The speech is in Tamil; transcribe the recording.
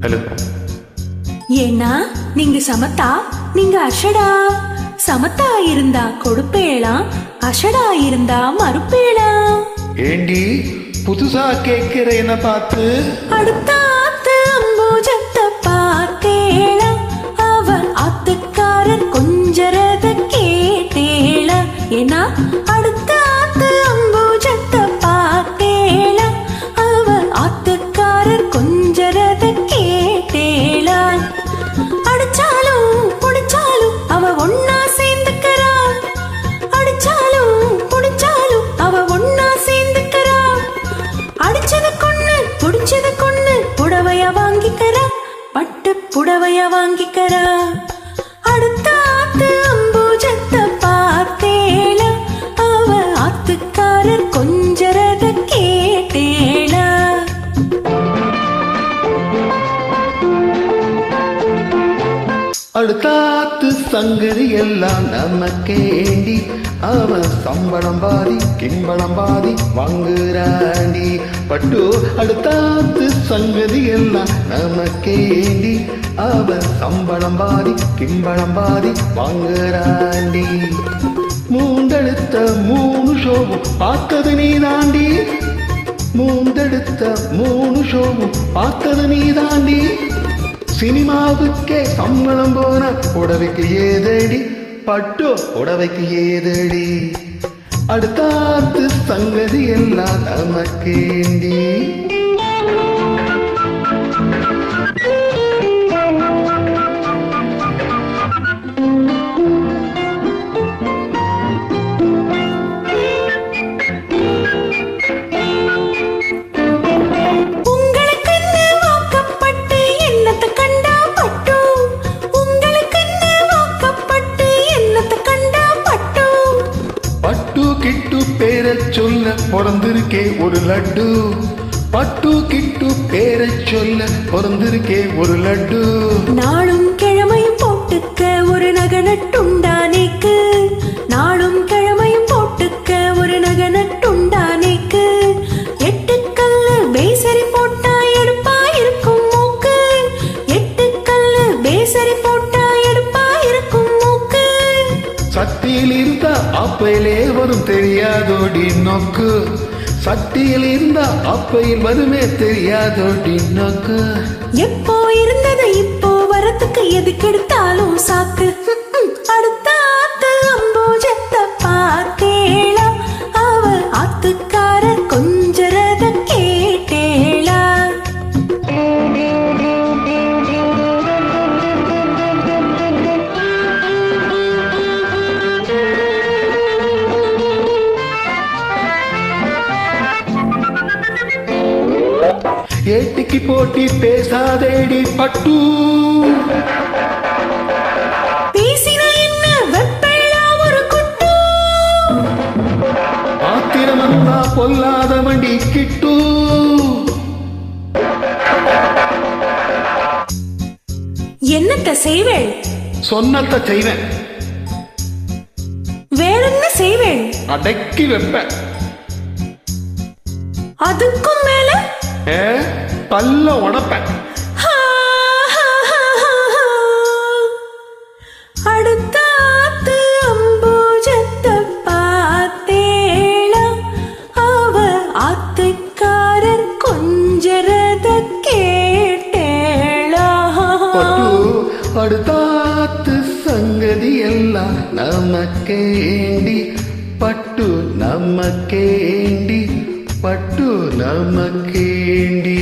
ஹலோ. ஏன்னா நீங்க சமத்தா, நீங்க அஷடா. சமத்தா இருந்தா கொடுப்பேளா, அஷடா இருந்தா மறுப்பேளா. ஏண்டி புதுசா கேட்கிற என்ன பார்த்து? அடுத்த ஆத்து அம்பூஜத்தை பார்த்தேளா, அவன் ஆத்துக்காரர் கொஞ்சரத கேட்டேளா. ஏன்னா அடுத்த ஆத்து அம்பூஜத்தை பார்த்தேளா, அவன் ஆத்துக்காரர் கொஞ்சரத கேட்டேளா. அடிச்சாலும் புடிச்சாலும் அவ ஒன்னா சேர்ந்துக்கிறா, அடிச்சாலும் புடிச்சாலும் அவ ஒன்னா சேர்ந்துக்கிறா. அடிச்சது கொன்னு புடிச்சது கொன்னு புடவைய வாங்கிக்கிறா, பட்டு புடவைய வாங்கிக்கிறா. அடுத்த ஆத்து அம்பூஜத்தை பார்த்தேளா, அவ ஆத்துக்காரர் கொஞ்சரத கேட்டேளா. அடுத்தாத்து சங்கதி எல்லாம் நமக்கேண்டி, அவன் சம்பளம் பாதி கிம்பளம் பாதி வாங்குறாண்டி. பட்டு அடுத்தாத்து சங்கதி எல்லாம் நமக்கேண்டி, அவன் சம்பளம் பாதி கிம்பளம் பாதி வாங்குறாண்டி. மூந்தெடுத்த 3 ஷோவும் பார்த்தது நீ தாண்டி, மூந்தெடுத்த 3 ஷோவும் பார்த்தது நீ தாண்டி. சினிமாவுக்கே சம்பளம் போன புடவைக்கு ஏதடி, பட்டு புடவைக்கு ஏதடி. அடுத்தாத்து சங்கதி எல்லாம் நமக்கேண்டி. பட்டு கிட்டு பேரை சொல்ல பிறந்திருக்கே ஒரு லட்டு, பட்டு கிட்டு பேரை சொல்ல பிறந்திருக்கே ஒரு லட்டு. நாளும் கிழமையும் போட்டுக்க ஒரு நகனட்டுண்டானேக்கு, நாளும் கிழமையும் போட்டுக்க ஒரு நகனட்டுண்டானேக்கு. 8 கல்லு பேசரி போட்டா எடுப்பா இருக்கும் மூக்கு, 8 கல்லு பேசரி போட்டா எடுப்பா இருக்கும் மூக்கு. சட்டியில் இருந்தா அப்பையிலே வரும் தெரியாதோடி நோக்கு, சட்டியில் இருந்தா அப்பையில் வருமே தெரியாதோடி நோக்கு. எப்போ இருந்தது இப்போ வரத்துக்கு எதுக்கெடுத்தாலும் சாக்கு. அடுத்த ஆத்து அம்பூஜத்தை பார்த்தேளா, அவ ஆத்துக்காரர் கொஞ்சரத கேட்டேளா. ஏட்டிக்கு போட்டி பேசாதேடி பட்டு, பேசின என்ன வெப்பேளா ஒரு குட்டு. ஆத்திரம் வந்தா பொல்லாத வண்டி கிட்டு. என்னத்த செய்வேள்? சொன்னத்தை செய்வேன், வேறென்ன செய்வேள்? அடக்கி வைப்பேன். அதுக்கும் மேல பல்ல உடப்பேன். அடுத்த ஆத்து அம்பூஜத்தை பார்த்தேளா, அவ ஆத்துக்காரர் கொஞ்சரத கேட்டேளா. அடுத்தாத்து சங்கதி எல்லாம் நமக்கேண்டி, பட்டு நமக்கேண்டி, பட்டு நமக்கேண்டி.